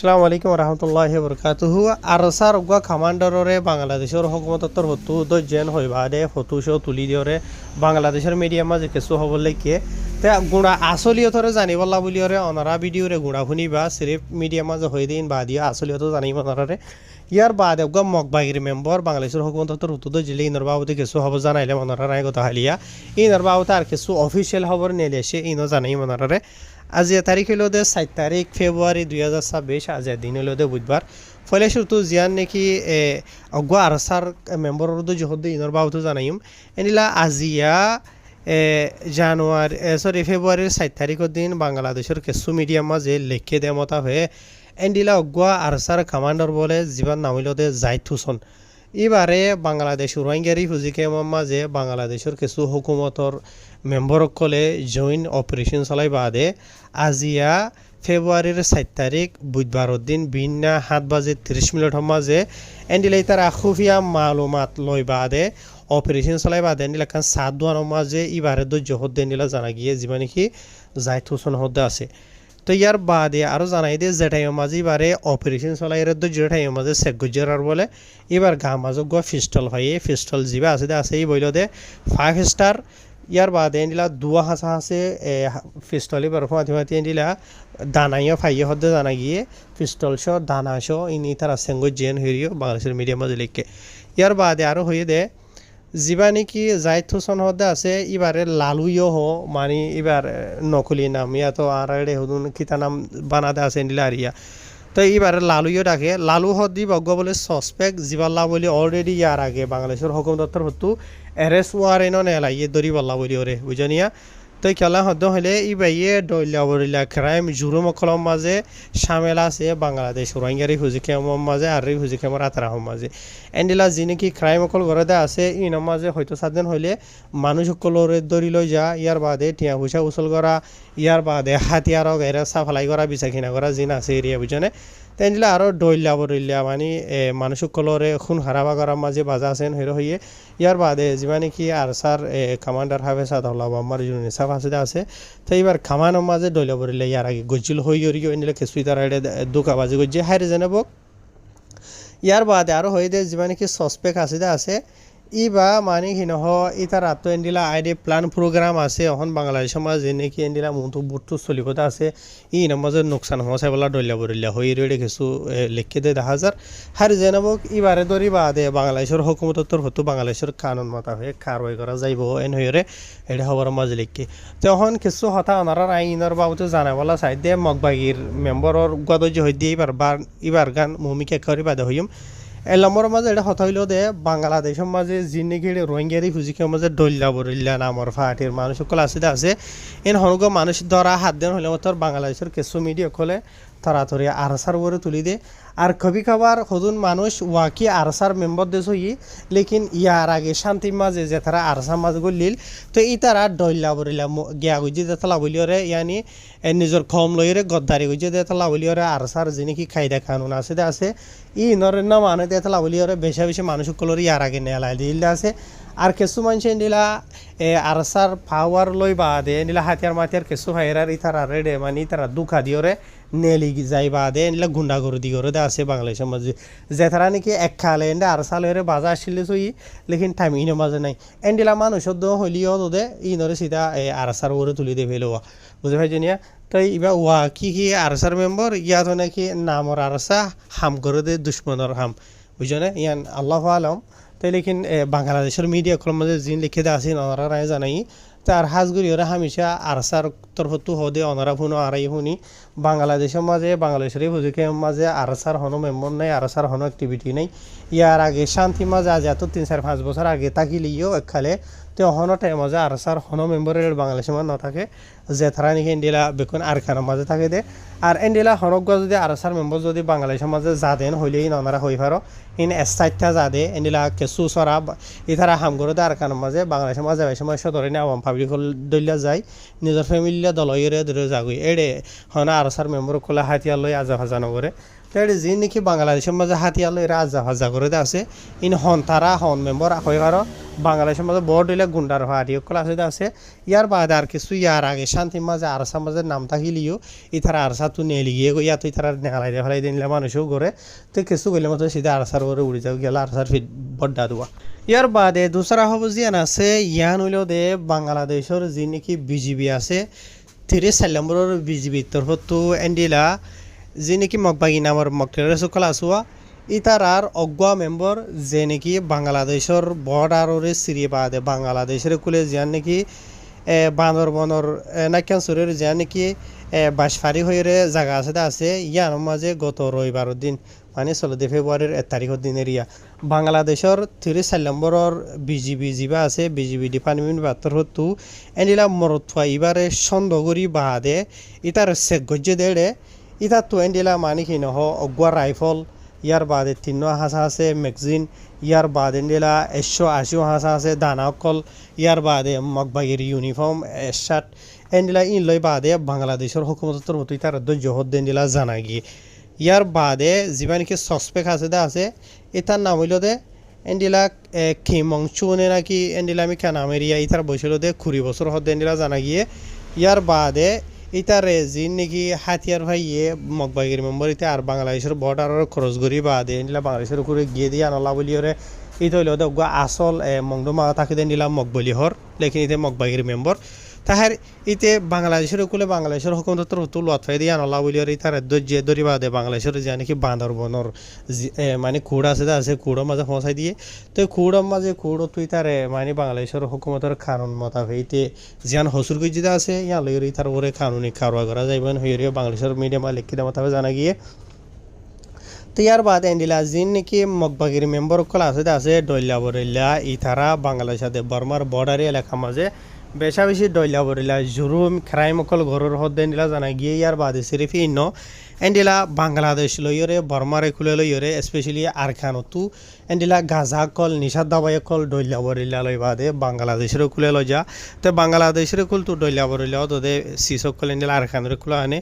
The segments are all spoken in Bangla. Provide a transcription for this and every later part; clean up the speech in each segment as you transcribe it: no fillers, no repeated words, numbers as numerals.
আসসালামু আলাইকুম রহমতুল্লাহি বরকাতুহু আরসার উগা কমান্ডাররে বাংলাদেশের হুকুমতর হতু দজেন হইবাদে ফটো শো তুলি দিয়রে বাংলাদেশের মিডিয়া মাঝে কিছু হব লেকে তে গুণা আসলিয়তরে জানিবল্লা বুলিয়রে অনারা ভিডিওরে গুণা শুনিবা সিরিফ মিডিয়া মাঝে হয়ে দিন বা দিয়া আসলিয়ত জানিব অনারে ইয়ার বাদে উগা মগবাগির মেম্বর বাংলাদেশের হুকুমতর হতু দজিলে ইনর বাবুতে কিছু হব জানাইলে অনারা রায় কথা হালিয়া ইনর বাবুতে আর কিছু অফিসিয়াল খবর নেলে এসে ইনো জানাই অনারে আজি তারিখ হলো 7 তারিখ ফেব্রুয়ারি 2026 আজ দিন হলো বুধবার ফলে শুধু জিয়ান নাকি অগুয়া আরসার মেম্বরের যহদ ইনর বাবুতো জানাইম এনিলা আজিয়া ফেব্রুয়ারির 7 তারিখের দিন বাংলাদেশের কিছু মিডিয়া মাঝে লেখে দে মতা হয়ে এন্ডিলা অগুয়া আরসার কমান্ডার বলে জীবন নামিলতে জাইদ হুসন এবারে বাংলাদেশ রোহিঙ্গারি হুজিকে মাঝে বাংলাদেশের কিছু হুকুমতর মেম্বরসকলে জইন অপারেশন চলাই বাদে আজিয়া ফেব্রুয়ারির 7 তারিখ বুধবারের দিন বিন্যা 7:30 মাঝে এন্ডিলাই তারা খুফিয়া মালুমাত লই বাদে অপারেশন চলাই বাদে এন্ডিলা খান 7 দুয়ানোর মাঝে এবারে ধৈর্য হদ্দে এন্ডিলা জানা গিয়ে জীবনে কি জাইদ হোসেন হদ্দে আছে তো ইয়ার বাদে আরও জানাই দিয়ে জেঠাইয়ের মাঝে এবারে অপারেশন চলাই তো জেঠাইয়ের মাঝে শেখ গুজরার বলে এবার গা মাঝে গোয়া ফিস্টল ভাইয়ে ফিস্টল যিবা আছে এই বইল দে 5 স্টার ইয়ার বাদে এন্ডিলা দুয়া হাসা হাসে ফিস্টল এবার ফাঁতি ফাঁতি এন্ডিলা দানাইও ফাইয়ে হদ্দে জানা গিয়ে ফিস্টল শো দানা শো ইনি তারা সেঙ্গো জেন হইরিও বাংলাদেশের মিডিয়া মাঝে লিখে ইয়ার বাদে আরও হয়ে দে যিবা নাকি জাইদ হোসেন হদে আছে এবারে লালুইও মানে এবার নকলি নাম ইয়া তো আর হুদুন কিতা নাম বানাতে আছে এন্ডিলা আরিয়া তো এবারে লালুইও ডাকে লালু হদি বজ্ঞ বলে সসপেক্ট জিবাল্লা বলে অলরেডি ইয়ার আগে বাংলাদেশের হুকুম দপ্তর হতু এরেস্ট ওয়ারেন্ট নেলাইয়ে দরিবাল্লা বলি ওরে বুঝনিয়া তো খেলা হদ্দ হলে ই বাইয়ে ডইলা বরিলা ক্রাইম জুরুম কলম মাঝে সামেল আছে বাংলাদেশ রোহিঙ্গারি হুজিকেমর মাঝে আর হুজিকেমর আতরাহম মাঝে এন্ডিলা যি নাকি ক্রাইম অকল ঘরতে আছে ইনর মাঝে হয়তো সাতদিন হইলে মানুষ সকলরে দরি লৈ যা ইয়ার বাদে টিয়া পয়সা উচল করা ইয়ার বাদে হাতিয়ারক এরা সাফালাই করা বিচা কিনা করা জিন আছে এরিয়া বুঝনে তেনদিলা আরও ডইলা বরিলা মানে মানুষ সকলরে খুন হারাবা করার মাঝে বাজা আছেন হেরো হইয়ে ইয়ার বাদে যিবা নাকি আরসার কমান্ডার হাফেজ আদাউল্লাহ আমার ইউনিসাফ হাসিদা আছে তো এইবার খামানোর মাঝে ডইলা বরিলা ইয়ার আগে গজ্জিল হই ইয়রিও এনিলে কিছুই তারা দোকাবাজি গজ্জি হাইরে জানাব ইয়ার বাদে আরও হয়ে দে যিবা নাকি সসপেক্ট হাসিদা আছে ইবা মানে হিনহ ইতার আত্ম এন্ডিলা আইডি প্ল্যান প্রোগ্রাম আছে এখন বাংলাদেশের মাঝে নাকি এন্ডিলা মতো বুটটো চলিবতে আছে ইনার মাঝে নোকসান হওয়া বলা ডইলা বরিলা হই রেডে কিছু লিখে দে 10,000 হারি জানাবো এবারে ধরি বাদে বাংলাদেশের হুকুমতর হতো বাংলাদেশের কানুন মাতা হয়ে কারওয়াই করা যাইব এন হইরে এটা খবর মাঝে লিখে তখন কিছু হতা ওনারা আইনের বাবুতে জানাবলা চাই দে মগবাগির মেম্বরের গদ যে হই দিয়ে এবার গান ভূমিকা করে বাদে হইম এলামর মাঝে এটা কথা হইল দে বাংলাদেশের মাঝে যিনি রোহিঙ্গারি হুজিকের মাঝে ডল্লা বরিল্লা নামর ফাটির মানুষ সকল আছে এন হনুক মানুষ ধরা হাত দেন হইলে তোর বাংলাদেশের কিছু মিডিয়া কলে তাড়াতাড়ি আরসার উপরে তুলি দে আর কবি খাবার হদুন মানুষ ওয়াকি আরসার মেম্বার দেশ হই লেকিন ইয়ার আগে শান্তি মাঝে যে তারা আরসার মাঝে গলিল তো ই তারা ডল্লা বরিলা গিয়া গুজি দেতলা বলিওরে ইয়ানি নিজের খম লইরে গদ্দারি গুজি দেতলা বলিওরে আরসার যিনি কি খাইদা কানুন আছে ই নরেন না মানে দেতলা বলিওরে বেশি বেশি মানুষ সকলের ইয়ার আগে নেলাই দিল আছে আর কিছু মানুষ এন্ডিলা আরসার পাওয়ার লই বাদে এন্ডিলা হাতিয়ার মাতিয়ার কিছু ভাইরার ইতারা রেডে মানে ইতারা দুঃখা দিওরে নেলি যাই বাদে এন্ডিলা গুন্ডা করে দি করে আছে বাংলাদেশের মাঝে যে তারা নাকি এক খালে এন্ডে আরসাল হয়ে বাজা আসলে সই লেকিন টাইম ইনের মাঝে নাই এন্ডিলা মানুষের দ হইলিও দে ইনরে সিধা আরসার ওরে তুলি দিয়ে ফেলোয়া বুঝতে পারছি নিয়া তো এবার ওয়া কি আরসার মেম্বর ইয়াত নাকি নামর আরসা হাম করে দে দুশ্মনের হাম বুঝছো না ইয়ান আল্লাহ আলম তাই লেকিন বাংলাদেশের মিডিয়া কলম মাঝে যিন লিখে দে আসেন ওনারা রায় জানাই তার হাজগুড়ি ওরা হামেশা আরসার তরফতো হদে ওনারা শুনো আড়াই শুনি বাংলাদেশের মাঝে বাংলাদেশের হুজুকের মাঝে আরসার হনো মেম্বর নাই আরসার হনো অ্যাক্টিভিটি নেই ইয়ার আগে শান্তি মাঝে আজ এত 3-4-5 বছর আগে তাকিলিও একখালে তো হনো টাইম মাঝে আরসার হনো মেম্বরের বাংলাদেশের মাঝে নথাকে যে তারা নাকি এন্ডিলা বেকুন আরখানের মাঝে থাকে দে আর এন্ডিলা হনক যদি আরসার মেম্বর যদি বাংলাদেশের মাঝে যা দেন হইলেই ওনারা হই পারো ইন এস্তাইটা যা দে এন্ডিলা কেসু সরা ইতারা হাম করে দে আরখানের মাঝে বাংলাদেশের মাঝে সময় সদরে না আওয়াম পাবলিক দলিয়া যায় নিজের ফ্যামিলিয়া দলইরে ধরে যাগুই এড়ে হনা আরসার মেম্বর কোলা হাতিয়ার লই আজা ভাজা নগরে তাই যি নেকি বাংলাদেশের মাঝে হাতিয়ালো এরা আজা ভাজা করে আছে ইন হন তারা হন মেম্বর আখই কারো বাংলাদেশের মাঝে বড় দিলে গুন্ডার হারিয়ে আছে আছে ইয়ার বাদ আর কিছু ইয়ার আগে শান্তির মাঝে আরসার মাঝে নাম থাকিলিও ইতারা আরসা তু নিয়ে লিগিয়ে ইয়া তুই তারা নেগালাই ফেলাই দিলে মানুষও করে তো কিছু গেলে মতো সিধা আরসার করে উড়ে যাও গেলে আরসার ফিট বড্ডা দেওয়া ইয়ার বাদে দুসরা হব জিয়ান আছে ইয়ান হইলেও দে বাংলাদেশের যি নাকি বিজিবি আছে 30 নম্বরের বিজিবির তরফ তো এন্ডিলা যি নাকি মগবাগি নামৰ মকটেৰে সকল আছোৱা ইতারার অজ্ঞা মেম্বর যে নাকি বাংলাদেশের বর্ডারে সিরিয়ে বাদে বাংলাদেশের কুলে যান নাকি বান্দরবনের নাক্যানসুরের যান নাকি বাঁশফারি হয়ে জায়গা আছে ইয়ার মাঝে গত রবিবার দিন মানে 16 ফেব্রুয়ারির 1 তারিখের দিনের ইয়া বাংলাদেশের 34 নম্বরের বিজিবি যিবা আছে বিজিবি ডিপার্টমেন্ট বাত্তর হতো এনিলা মরতফা ইবারে সন্দগরি বাদে ইতার সে গজ্জে দেড়ে ইতা তো এন্ডিলা মানে কি নহ অগুয়া রাইফল ইয়ার বাদে 3 হাসা আছে ম্যাগজিন ইয়ার বাদে এন্ডিলা 180 হাসা আছে দানা অকল ইয়ার বাদে মগবাগির ইউনিফর্ম শার্ট এন্ডিলা ইন লই বাদে বাংলাদেশের হুকুমতের মতো তার জহদ এন্ডিলা জানা গিয়ে ইয়ার বাদে যিমানকি সসপেক্ট আছে এটার নাম হইল দে এন্ডিলা খিমংচুনে নাকি এন্ডিলা আমি কেন আমেরিয়া ইতার বসিল দে 20 বছর হদ এন্ডিলা জানা গিয়ে ইয়ার বাদে ইতারে যি নাকি হাতিয়ার ভাইয়ে মগবাগির মেম্বর ইতে আর বাংলাদেশের বর্ডারের খরচ করি বাদে এন্ডিলা বাংলাদেশের উপরে গিয়ে দিয়ে আনলা বলি ওরে ইত হইল দে আসল মংডমা তাকে দিলাম মগবলি হর লেকিন ইতে মগবাগির মেম্বর তাহার ইতে বাংলাদেশের কুলে বাংলাদেশের হুকুমতর তুল ওয়াতফাই দিয়ে আনলা বলি ওরে ইতার যে দরি বাদে বাংলাদেশের যা নাকি বান্দরবনের মানে কুড় আছে কুড়োর মাঝে পৌঁছাই দিয়ে তো কুড়োর মাঝে কুড়ো তুই তারে মানে বাংলাদেশের হুকুমতের কানুন মোতাবেক জিয়ান হসুর গজিদা আছে ইয়া লই তার ওরে কানুনি কারওয়া করা যাইবেন হইরিও বাংলাদেশের মিডিয়াম লিখিত মোতাবেক জানা গিয়ে তো ইয়ার বাদ এন্ডিলা যিন নাকি মগবাগির মেম্বর কল আছে ডইলা বরিল্লা ইতারা বাংলাদেশ বর্মার বর্ডারি এলাকা মাঝে বেশা বেশি ডইলা বরিলা জুরুম ক্রাইম অকল ঘরের হদ এন্ডিলা জানা গিয়ে ইয়ার বাদে সিরিফি ইন্ন এন্ডিলা বাংলাদেশ লইরে বর্মারে খুলে লইরে স্পেশালি আরখানতু এন্ডিলা গাজা কল নিষাদ দাবাই কল ডইলা বরিলা লই বাদে বাংলাদেশের খুলে লই যা তো বাংলাদেশের কুল তো ডইলা বরিলা তোদের সিসক কল এন্ডিলা আরখানের খুলে আনে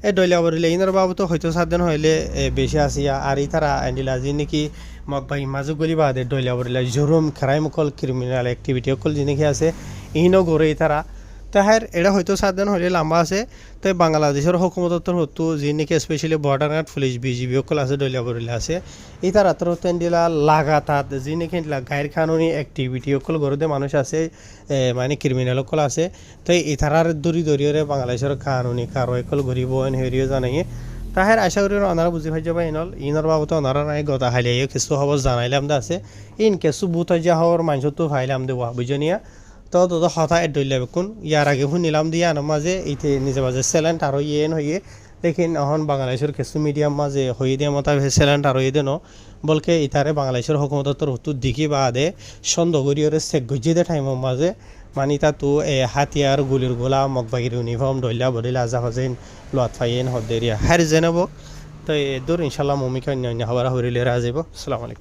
এই ডইলা বরিলা ইনার বাবু তো হয়তো সাতদিন হইলে বেশি আসিয়া আর ইতারা এন্ডিলা যি নাকি মগবাই মাজু গলি বাদে ডইলা বরিলা জুরুম ক্রাইম অকল ক্রিমিনাল অ্যাক্টিভিটি অকল যি নাকি আছে ইনো গড়ে তারা তাহার এটা হয়তো 7 দিন হলে লম্বা আছে তাই বাংলাদেশের হুকুমতর হতো যি নাকি specially border guard police BGB অকল আছে ডলিয়া বরিলা আছে এই তারা তোর তেন্ডিলা লাগাতার যি নাকি গায়ের কানুনি অ্যাক্টিভিটি অকল গড়ে মানুষ আছে মানে ক্রিমিনাল অকল আছে তাই এই তারার দরিয়ে বাংলাদেশের কানুনি কারো অকল ঘুরিব হেরিও জানাই তাহার আশা করি ওনারা বুঝি ভাই যাবা ইনর বাবুতে ওনারা নাই গতা হাইলিয়ে কিছু খবর জানাইলাম দা আছে ইন কিছু বুথ যা হওয়ার মানুষ তো ফাইলাম দেওয়া বুঝনিয়া তো হতা এডলে বেকুন ইয়ার আগে শুনিলাম দিয়ে আনার মাঝে ইতে নিজে মাঝে স্যালেন্ট আরও ইয়েন হইয়ে লেকিন এখন বাংলাদেশের কিছু মিডিয়াম মাঝে হয়ে দিয়ে মতো স্যালেন্ট আরও ইয়ে দেন বলকে ইতারে বাংলাদেশের হুকুমতর হতো দিকি বাদে সন্দগরিয়রে চেক গজিয়ে দে টাইমের মাঝে মানে তা তো হাতিয়ার গুলির গোলা মগবাগির ইউনিফর্ম ডইলা বদিলা আজা হজেন লোয়াত ফাইন হদেরিয়া হার জেনাব তো দূর ইনশাল্লাহ মমিকা অন্য খবর হরিলে রাজিব আসসালামু আলাইকুম